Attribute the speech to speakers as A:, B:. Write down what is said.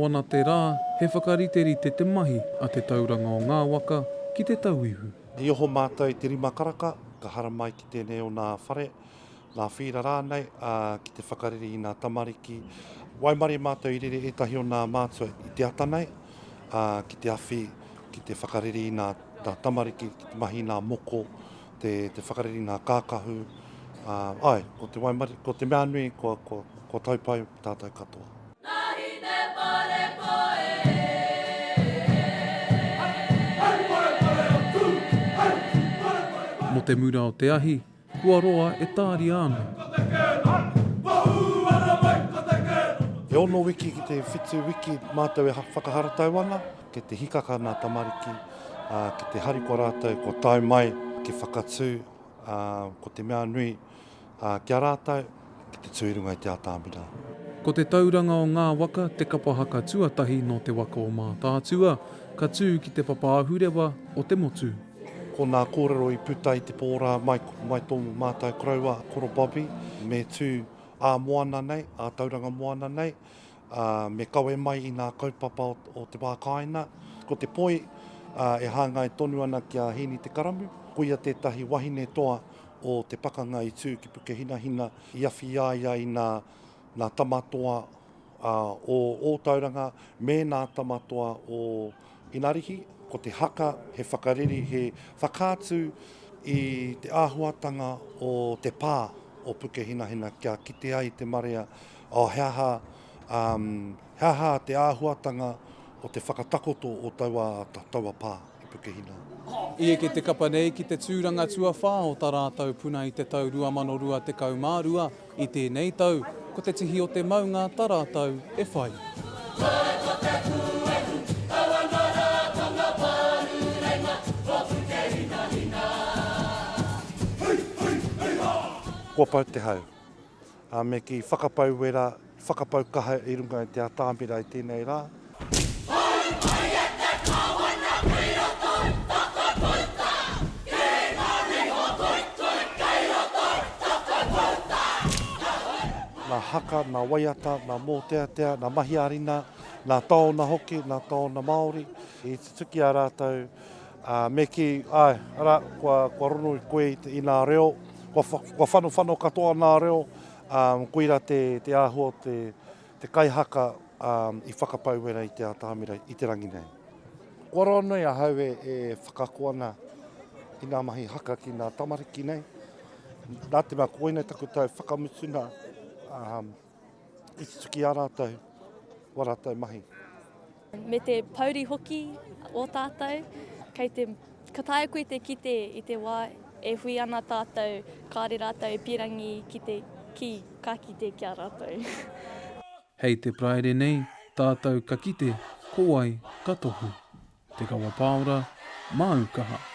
A: ana te rā, he whakariteri te mahi a te tauranga o Ngā Waka ki te tauihu.
B: I oho mātou i te rima karaka, ka hara mai ki tēnei o nā whare, nā whira rānei, ki te whakariri i nā tamariki. Waimari mātou i rere etahi o nā mātua i te atanei, ki te awhi, ki te whakariri i nā tamariki, ki te mahi nā moko, te whakariri i nā kākahu. Ko te waimari, ko te mea nui, ko taupai tātou katoa.
A: Mo te mura o te ahi, kua roa e tāri āna.
B: E ono wiki ki te Whetū wiki mātou e whakaharatau ana, ke te hikaka nā tamariki, ki te hariko rātou, ko tau mai, ki whakatū, ko te mea nui, kia rātou, ki te tūrunga i te ataamira.
A: Ko te tauranga o Ngā Waka, te Kapa Haka tuatahi no te waka o Mataatua, ka tū ki te papa ahurewa o te motu.
B: Ko nā kōrero i puta i te pōra mai tōmu mātou kraua, koro Bobby, me tū moana nei, tauranga moana nei, me kawe mai i nā kaupapa o te wākaina. Ko te poi e hāngai tonu ana kia hini te karamu, kuia tētahi wahine toa o Te Pakanga i tū ki Pukehinahina, i awhi iaia i nā tamatoa o Tauranga, me nā tamatoa o Inarihi, ko te Haka, he whakariri, he whakātu i te āhuatanga o te pā o Pukehinahina, kia kite ai te marea o heaha te āhuatanga o te whakatakoto o taua pā i Pukehina.
A: Ie ke te kapa nei ki te tūranga tuawha o tā rātou puna i te tau 2022 i tēnei tau, ko te tihi o te maunga tā rātou e whai.
B: Kua pau te hau. Me ki whakapau wera, whakapau kaha i runga i te ataamira i tēnei rā. Nā haka, nā waiata, nā mōteatea, nā mahi arina, nā taona hoki, nā taona Māori. I te tuki a rātou, me ki, kua rono i koe i nā reo, kua whanu katoa nā reo, koira te āhua, te kaihaka i whakapau wera i te ataamira i te rangi nei. Kua roa noi a hau e whakakoana i nā mahi haka ki nā tamariki nei. Nā te mea koina taku tau whakamutuna i te tuki a rātou, wa rātou mahi.
C: Me te pauri hoki o tātou, ka tae koe te kite i te wā, e hui ana tātou, kāre rātou e pirangi ka kite kia rātou.
A: Hei te praere nei, tātou ka kite, ko ai, ka tohu. Te kawa pāora, mā Aukaha.